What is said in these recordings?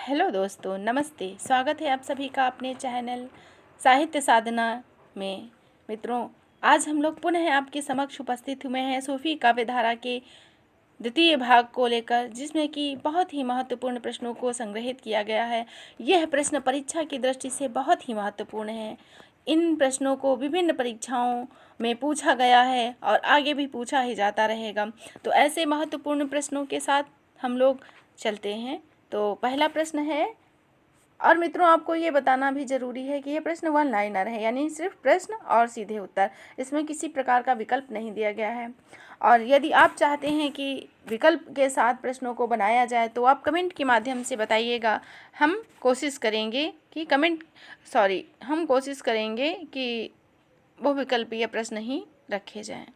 Hello दोस्तों, नमस्ते। स्वागत है आप सभी का अपने चैनल साहित्य साधना में। मित्रों, आज हम लोग पुनः आपके समक्ष उपस्थित हुए हैं सूफी काव्यधारा के द्वितीय भाग को लेकर, जिसमें कि बहुत ही महत्वपूर्ण प्रश्नों को संग्रहित किया गया है। यह प्रश्न परीक्षा की दृष्टि से बहुत ही महत्वपूर्ण है। इन प्रश्नों को विभिन्न परीक्षाओं में पूछा गया है और आगे भी पूछा ही जाता रहेगा। तो ऐसे महत्वपूर्ण प्रश्नों के साथ हम लोग चलते हैं। तो पहला प्रश्न है, और मित्रों आपको ये बताना भी ज़रूरी है कि ये प्रश्न वन लाइनर है, यानी सिर्फ प्रश्न और सीधे उत्तर, इसमें किसी प्रकार का विकल्प नहीं दिया गया है। और यदि आप चाहते हैं कि विकल्प के साथ प्रश्नों को बनाया जाए तो आप कमेंट के माध्यम से बताइएगा। हम कोशिश करेंगे कि बहुविकल्पीय प्रश्न ही रखे जाएं।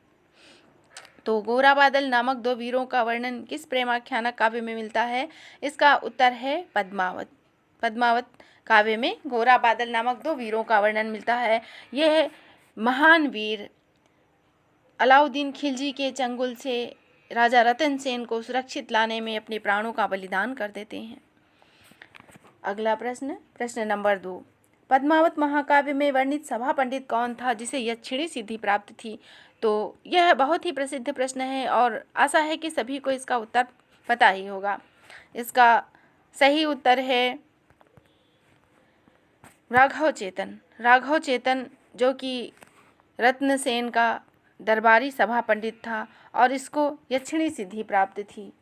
तो गोरा बादल नामक दो वीरों का वर्णन किस प्रेमाख्यान काव्य में मिलता है? इसका उत्तर है पद्मावत। पद्मावत काव्य में गोरा बादल नामक दो वीरों का वर्णन मिलता है। यह महान वीर अलाउद्दीन खिलजी के चंगुल से राजा रतन सेन को सुरक्षित लाने में अपने प्राणों का बलिदान कर देते हैं। अगला प्रश्न नंबर 2। पद्मावत महाकाव्य में वर्णित सभा पंडित कौन था जिसे यक्षिणी सिद्धि प्राप्त थी? तो यह बहुत ही प्रसिद्ध प्रश्न है और आशा है कि सभी को इसका उत्तर पता ही होगा। इसका सही उत्तर है राघव चेतन। राघव चेतन जो कि रत्नसेन का दरबारी सभा पंडित था और इसको यक्षिणी सिद्धि प्राप्त थी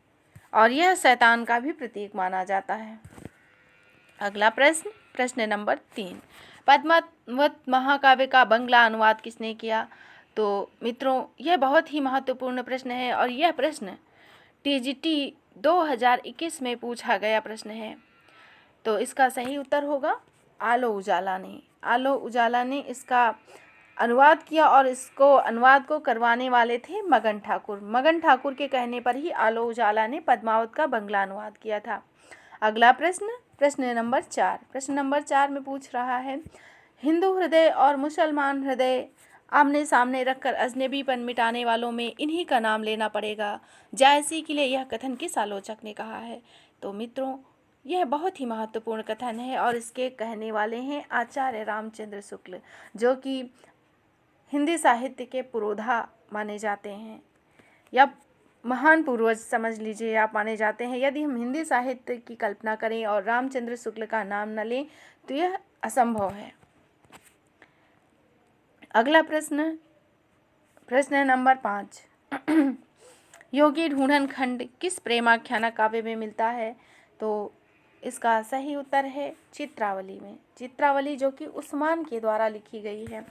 और यह शैतान का भी प्रतीक माना जाता है। अगला प्रश्न नंबर 3। पद्मावत महाकाव्य का बंगला अनुवाद किसने किया? तो मित्रों, यह बहुत ही महत्वपूर्ण प्रश्न है और यह प्रश्न टीजीटी 2021 में पूछा गया प्रश्न है। तो इसका सही उत्तर होगा आलो उजाला ने। आलो उजाला ने इसका अनुवाद किया और इसको अनुवाद को करवाने वाले थे मगन ठाकुर। मगन ठाकुर के कहने पर ही आलो उजाला ने पद्मावत का बंगला अनुवाद किया था। अगला प्रश्न नंबर 4। प्रश्न नंबर 4 में पूछ रहा है, हिंदू हृदय और मुसलमान हृदय आमने सामने रखकर अजनबीपन मिटाने वालों में इन्हीं का नाम लेना पड़ेगा। जायसी के लिए यह कथन किस आलोचक ने कहा है? तो मित्रों, यह बहुत ही महत्वपूर्ण कथन है और इसके कहने वाले हैं आचार्य रामचंद्र शुक्ल, जो कि हिंदी साहित्य के पुरोधा माने जाते हैं या महान पूर्वज समझ लीजिए आप माने जाते हैं। यदि हम हिंदी साहित्य की कल्पना करें और रामचंद्र शुक्ल का नाम न लें तो यह असंभव है। अगला प्रश्न नंबर 5। योगी ढूंढन खंड किस प्रेमाख्यान काव्य में मिलता है? तो इसका सही उत्तर है चित्रावली में। चित्रावली जो कि उस्मान के द्वारा लिखी गई है।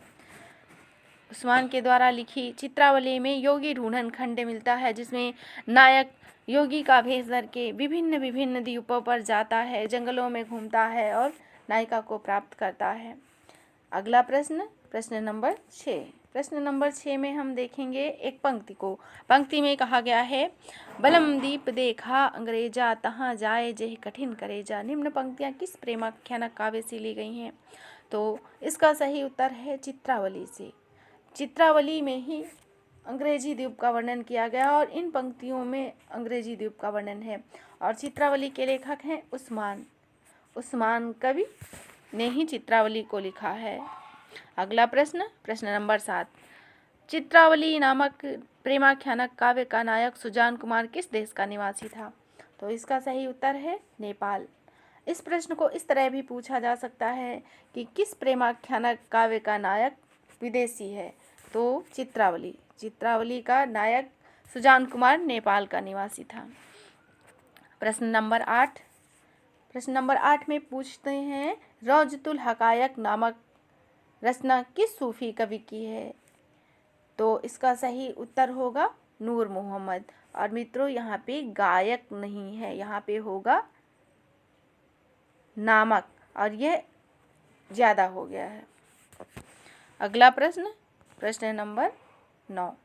उस्मान के द्वारा लिखी चित्रावली में योगी ढूंढन खंड मिलता है, जिसमें नायक योगी का भेष धर के विभिन्न द्वीपों पर जाता है, जंगलों में घूमता है और नायिका को प्राप्त करता है। अगला प्रश्न नंबर 6। प्रश्न नंबर 6 में हम देखेंगे एक पंक्ति को। पंक्ति में कहा गया है, बलम दीप देखा अंग्रेजा तहाँ जाए जेह कठिन करेजा। निम्न पंक्तियाँ किस प्रेमाख्यान काव्य से ली गई हैं? तो इसका सही उत्तर है चित्रावली से। चित्रावली में ही अंग्रेजी द्वीप का वर्णन किया गया और इन पंक्तियों में अंग्रेजी द्वीप का वर्णन है और चित्रावली के लेखक हैं उस्मान कवि ने ही चित्रावली को लिखा है। अगला प्रश्न नंबर 7। चित्रावली नामक प्रेमाख्यान काव्य का नायक सुजान कुमार किस देश का निवासी था? तो इसका सही उत्तर है नेपाल। इस प्रश्न को इस तरह भी पूछा जा सकता है कि किस प्रेमाख्यान काव्य का नायक विदेशी है? तो चित्रावली का नायक सुजान कुमार नेपाल का निवासी था। प्रश्न नंबर 8 में पूछते हैं, रौजतुल हकायक नामक रचना किस सूफी कवि की है? तो इसका सही उत्तर होगा नूर मोहम्मद। और मित्रों, यहाँ पे गायक नहीं है, यहाँ पे होगा नामक और यह ज़्यादा हो गया है। अगला प्रश्न नंबर 9।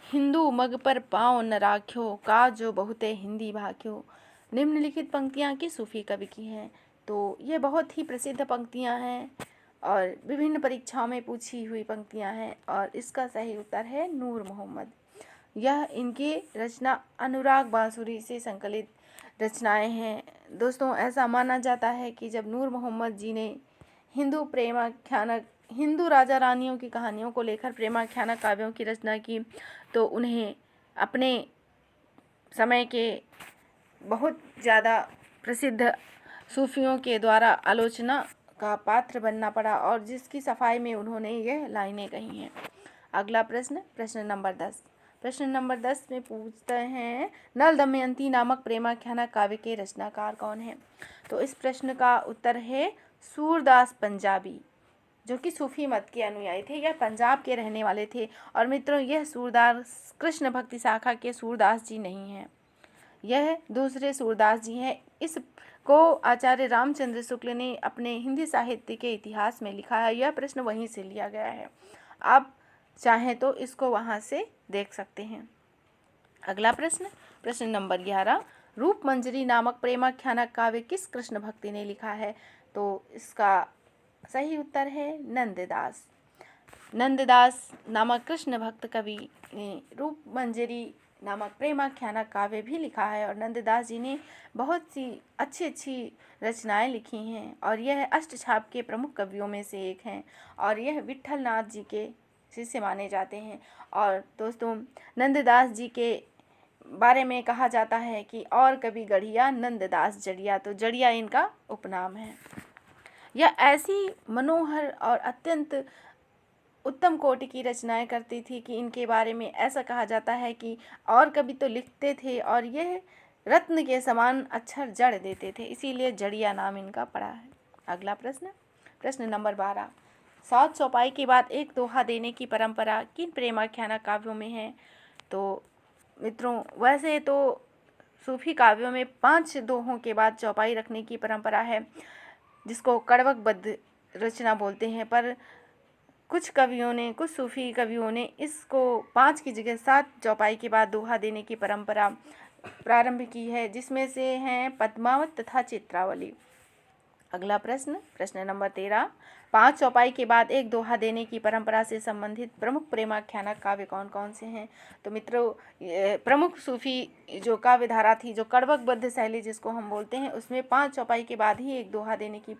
हिंदू मग पर पाँव न राख्यो का जो बहुते हिंदी भाख्यो। निम्नलिखित पंक्तियाँ किस सूफी कवि की हैं? तो ये बहुत ही प्रसिद्ध पंक्तियाँ हैं और विभिन्न परीक्षाओं में पूछी हुई पंक्तियाँ हैं और इसका सही उत्तर है नूर मोहम्मद। यह इनकी रचना अनुराग बांसुरी से संकलित रचनाएं हैं। दोस्तों, ऐसा माना जाता है कि जब नूर मोहम्मद जी ने हिंदू राजा रानियों की कहानियों को लेकर प्रेमाख्यानक काव्यों की रचना की, तो उन्हें अपने समय के बहुत ज़्यादा प्रसिद्ध सूफियों के द्वारा आलोचना का पात्र बनना पड़ा, और जिसकी सफाई में उन्होंने यह लाइनें कही हैं। अगला प्रश्न, प्रश्न नंबर 10। प्रश्न नंबर 10 में पूछते हैं, नल दमयंती नामक प्रेमाख्यानक काव्य के रचनाकार कौन हैं? तो इस प्रश्न का उत्तर है सूरदास पंजाबी, जो कि सूफी मत के अनुयायी थे। यह पंजाब के रहने वाले थे। और मित्रों, यह सूरदास कृष्ण भक्ति शाखा के सूरदास जी नहीं हैं, यह दूसरे सूरदास जी हैं। इसको आचार्य रामचंद्र शुक्ल ने अपने हिंदी साहित्य के इतिहास में लिखा है। यह प्रश्न वहीं से लिया गया है, आप चाहें तो इसको वहाँ से देख सकते हैं। अगला प्रश्न, प्रश्न नंबर 11। रूप मंजरी नामक प्रेमाख्यानक काव्य किस कृष्ण भक्ति ने लिखा है? तो इसका सही उत्तर है नंददास। नंददास नामक कृष्ण भक्त कवि ने रूप मंजरी नामक प्रेमाख्यानक काव्य भी लिखा है। और नंददास जी ने बहुत सी अच्छी रचनाएं लिखी हैं, और यह अष्टछाप के प्रमुख कवियों में से एक हैं, और यह विट्ठल नाथ जी के शिष्य माने जाते हैं। और दोस्तों, नंददास जी के बारे में कहा जाता है कि और कवि गढ़िया नंददास जड़िया, तो जड़िया इनका उपनाम है। यह ऐसी मनोहर और अत्यंत उत्तम कोटि की रचनाएं करती थी कि इनके बारे में ऐसा कहा जाता है कि और कवि तो लिखते थे और यह रत्न के समान अक्षर जड़ देते थे, इसीलिए जड़िया नाम इनका पड़ा है। अगला प्रश्न, प्रश्न नंबर 12। 7 चौपाई के बाद एक दोहा देने की परंपरा किन प्रेमाख्यानक काव्यों में है? तो मित्रों, वैसे तो सूफी काव्यों में 5 दोहों के बाद चौपाई रखने की परंपरा है, जिसको कड़वकबद्ध रचना बोलते हैं। पर कुछ सूफी कवियों ने इसको 5 की जगह 7 चौपाई के बाद दोहा देने की परंपरा प्रारंभ की है, जिसमें से हैं पद्मावत तथा चित्रावली। अगला प्रश्न, प्रश्न नंबर 13। 5 चौपाई के बाद एक दोहा देने की परंपरा से संबंधित प्रमुख प्रेमाख्यानक काव्य कौन कौन से हैं? तो मित्रों, प्रमुख सूफी जो काव्य धारा थी, जो कड़वकबद्ध शैली जिसको हम बोलते हैं, उसमें 5 चौपाई के बाद ही एक दोहा देने की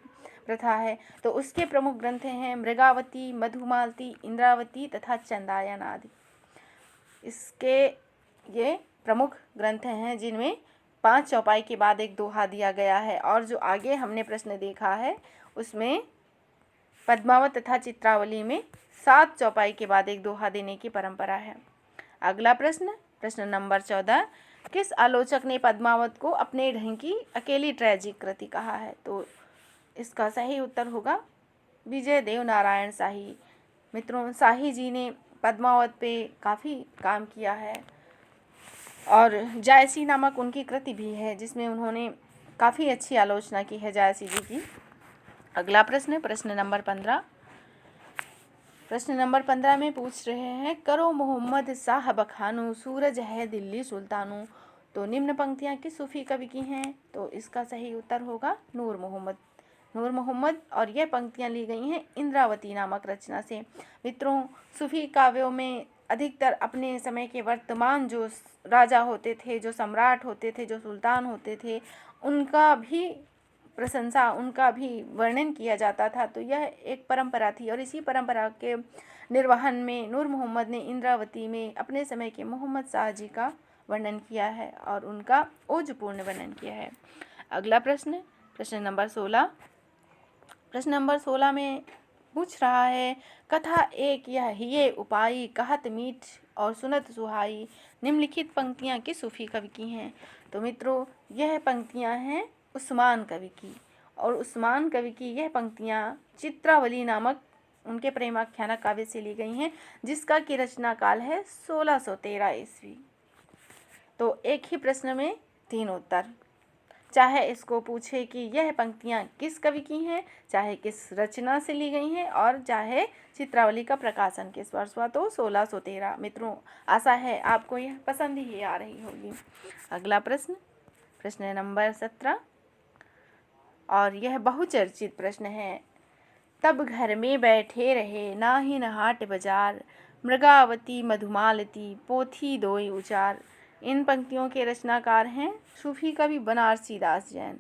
प्रथा है। तो उसके प्रमुख ग्रंथ हैं मृगावती, मधुमालती, इंद्रावती तथा चंदायन आदि। इसके ये प्रमुख ग्रंथ हैं जिनमें 5 चौपाई के बाद एक दोहा दिया गया है। और जो आगे हमने प्रश्न देखा है उसमें पद्मावत तथा चित्रावली में 7 चौपाई के बाद एक दोहा देने की परंपरा है। अगला प्रश्न, प्रश्न नंबर 14। किस आलोचक ने पद्मावत को अपने ढंग की अकेली ट्रेजिक कृति कहा है? तो इसका सही उत्तर होगा विजय देव नारायण शाही। मित्रों, शाही जी ने पद्मावत पे काफ़ी काम किया है, और जायसी नामक उनकी कृति भी है जिसमें उन्होंने काफ़ी अच्छी आलोचना की है जायसी जी की। अगला प्रश्न, प्रश्न नंबर 15। प्रश्न नंबर 15 में पूछ रहे हैं, करो मोहम्मद शाह बखानू, सूरज है दिल्ली सुल्तानू। तो निम्न पंक्तियां किस सूफी कवि की हैं? तो इसका सही उत्तर होगा नूर मोहम्मद। और यह पंक्तियां ली गई हैं इंद्रावती नामक रचना से। मित्रों, सूफी काव्यों में अधिकतर अपने समय के वर्तमान जो राजा होते थे, जो सम्राट होते थे, जो सुल्तान होते थे, उनका भी प्रशंसा, उनका भी वर्णन किया जाता था। तो यह एक परंपरा थी, और इसी परंपरा के निर्वहन में नूर मोहम्मद ने इंद्रावती में अपने समय के मोहम्मद शाह जी का वर्णन किया है और उनका ओजपूर्ण वर्णन किया है। अगला प्रश्न, प्रश्न नंबर 16। प्रश्न नंबर 16 में पूछ रहा है, कथा एक यह हिये उपाई, कहत मीठ और सुनत सुहाई। निम्नलिखित पंक्तियाँ किस सूफी कवि की हैं? तो मित्रों, यह पंक्तियाँ हैं उस्मान कवि की, और उस्मान कवि की यह पंक्तियाँ चित्रावली नामक उनके प्रेमाख्यानक काव्य से ली गई हैं, जिसका की रचना काल है 1613 ईस्वी। तो एक ही प्रश्न में 3 उत्तर, चाहे इसको पूछे कि यह पंक्तियाँ किस कवि की हैं, चाहे किस रचना से ली गई हैं, और चाहे चित्रावली का प्रकाशन किस वर्ष हुआ, तो 1613। मित्रों, आशा है आपको यह पसंद ही आ रही होगी। अगला प्रश्न, प्रश्न नंबर 17, और यह बहुचर्चित प्रश्न है। तब घर में बैठे रहे, नाहि न हाट बाजार, मृगावती मधुमालती, पोथी दोई उचार। इन पंक्तियों के रचनाकार हैं सूफी कवि बनारसी दास जैन।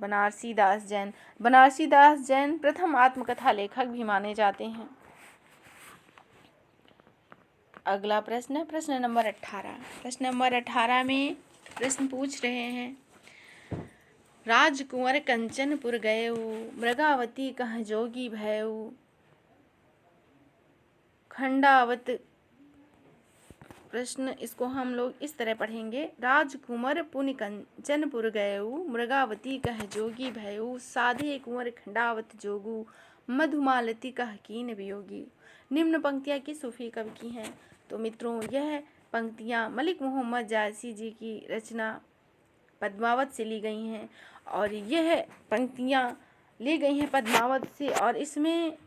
बनारसी दास जैन। बनारसी दास जैन प्रथम आत्मकथा लेखक भी माने जाते हैं। अगला प्रश्न, प्रश्न नंबर 18। प्रश्न नंबर 18 में प्रश्न पूछ रहे हैं, राजकुंवर कंचनपुर गयऊ, मृगावती कह जोगी भयऊ, खंडावत। प्रश्न इसको हम लोग इस तरह पढ़ेंगे, राजकुंवर पुनि कंचनपुर गयऊ, मृगावती कह जोगी भयऊ, साधे कुंवर खंडावत जोगू, मधुमालती कह कीन वियोगी। निम्न पंक्तियाँ किस सूफी कवि की हैं? तो मित्रों, यह पंक्तियाँ मलिक मोहम्मद जायसी जी की रचना पद्मावत से ली गई हैं, और यह पंक्तियाँ ली गई हैं पद्मावत से, और इसमें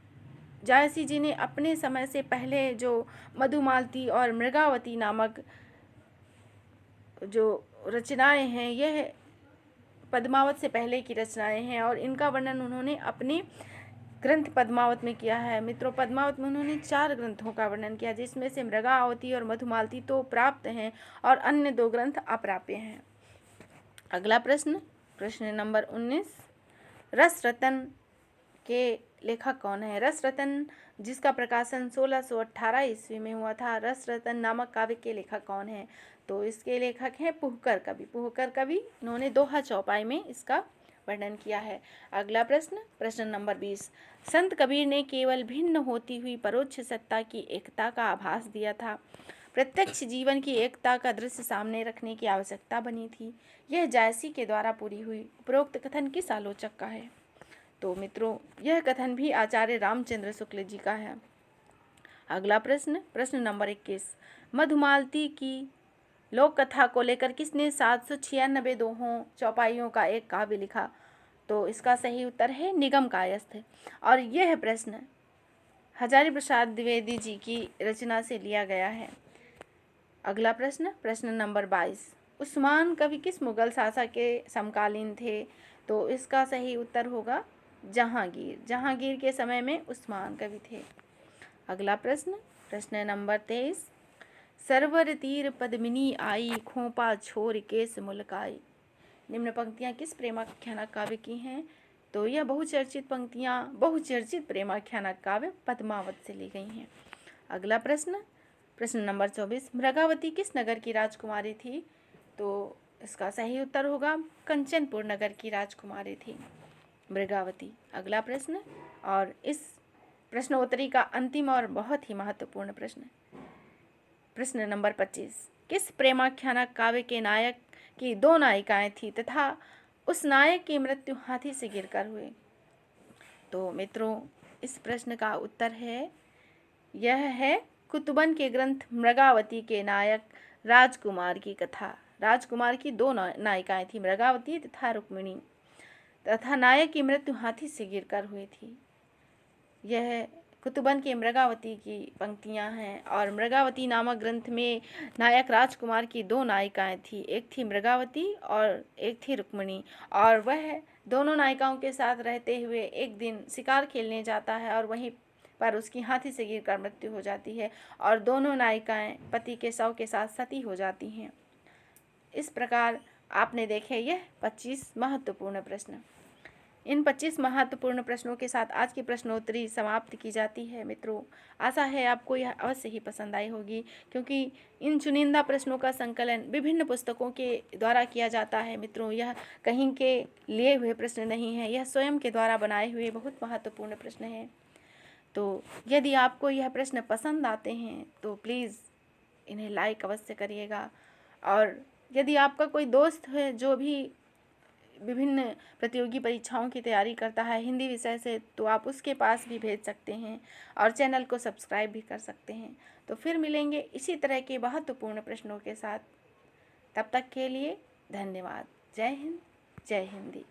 जायसी जी ने अपने समय से पहले जो मधुमालती और मृगावती नामक जो रचनाएं हैं, यह पद्मावत से पहले की रचनाएं हैं, और इनका वर्णन उन्होंने अपने ग्रंथ पद्मावत में किया है। मित्रों, पद्मावत में उन्होंने 4 ग्रंथों का वर्णन किया, जिसमें से मृगावती और मधुमालती तो प्राप्त हैं और अन्य 2 ग्रंथ अप्राप्य हैं। अगला प्रश्न, प्रश्न नंबर 19। रस रतन के लेखक कौन है? रस रतन, जिसका प्रकाशन 1618 ईस्वी में हुआ था, रस रतन नामक काव्य के लेखक कौन है? तो इसके लेखक हैं पुहकर कवि। पुहकर कवि, इन्होंने दोहा चौपाई में इसका वर्णन किया है। अगला प्रश्न, प्रश्न नंबर 20। संत कबीर ने केवल भिन्न होती हुई परोक्ष सत्ता की एकता का आभास दिया था, प्रत्यक्ष जीवन की एकता का दृश्य सामने रखने की आवश्यकता बनी थी। यह जायसी के द्वारा पूरी हुई उपरोक्त कथन किस आलोचक का है? तो मित्रों, यह कथन भी आचार्य रामचंद्र शुक्ल जी का है। अगला प्रश्न, प्रश्न नंबर 21। मधुमालती की लोक कथा को लेकर किसने 796 दोहों चौपाइयों का एक काव्य लिखा? तो इसका सही उत्तर है निगम कायस्थ, और यह प्रश्न हजारी प्रसाद द्विवेदी जी की रचना से लिया गया है। अगला प्रश्न, प्रश्न नंबर 22। उस्मान कवि किस मुगल शासक के समकालीन थे? तो इसका सही उत्तर होगा जहांगीर। जहांगीर के समय में उस्मान कवि थे। अगला प्रश्न, प्रश्न नंबर 23। सरवर तीर पद्मिनी आई, खोपा छोर केस मुलकाई। निम्न पंक्तियाँ किस प्रेमाख्यानक काव्य की हैं? तो यह बहुचर्चित प्रेमाख्यानक काव्य पद्मावत से ली गई हैं। अगला प्रश्न, प्रश्न नंबर 24। मृगावती किस नगर की राजकुमारी थी? तो इसका सही उत्तर होगा कंचनपुर नगर की राजकुमारी थी मृगावती। अगला प्रश्न, और इस प्रश्नोत्तरी का अंतिम और बहुत ही महत्वपूर्ण प्रश्न, प्रश्न नंबर 25। किस प्रेमाख्यानक काव्य के नायक की 2 नायिकाएं थी तथा उस नायक की मृत्यु हाथी से गिरकर हुई? तो मित्रों, इस प्रश्न का उत्तर है, यह है कुतुबन के ग्रंथ मृगावती के नायक राजकुमार की कथा। राजकुमार की 2 नायिकाएं थी, मृगावती तथा रुक्मिणी, तथा नायक की मृत्यु हाथी से गिरकर हुई थी। यह कुतुबन के मृगावती की पंक्तियां हैं, और मृगावती नामक ग्रंथ में नायक राजकुमार की 2 नायिकाएं थी, एक थी मृगावती और एक थी रुक्मिणी, और वह दोनों नायिकाओं के साथ रहते हुए एक दिन शिकार खेलने जाता है, और वहीं पर उसकी हाथी से गिरकर मृत्यु हो जाती है, और दोनों नायिकाएं पति के शव के साथ सती हो जाती हैं। इस प्रकार आपने देखे यह 25 महत्वपूर्ण प्रश्न। इन 25 महत्वपूर्ण प्रश्नों के साथ आज की प्रश्नोत्तरी समाप्त की जाती है। मित्रों, आशा है आपको यह अवश्य ही पसंद आई होगी, क्योंकि इन चुनिंदा प्रश्नों का संकलन विभिन्न पुस्तकों के द्वारा किया जाता है। मित्रों, यह कहीं के लिए हुए प्रश्न नहीं है, यह स्वयं के द्वारा बनाए हुए बहुत महत्वपूर्ण प्रश्न हैं। तो यदि आपको यह प्रश्न पसंद आते हैं तो प्लीज़ इन्हें लाइक अवश्य करिएगा, और यदि आपका कोई दोस्त है जो भी विभिन्न प्रतियोगी परीक्षाओं की तैयारी करता है हिंदी विषय से, तो आप उसके पास भी भेज सकते हैं, और चैनल को सब्सक्राइब भी कर सकते हैं। तो फिर मिलेंगे इसी तरह के महत्वपूर्ण प्रश्नों के साथ। तब तक के लिए धन्यवाद। जय हिंद, जय हिंदी।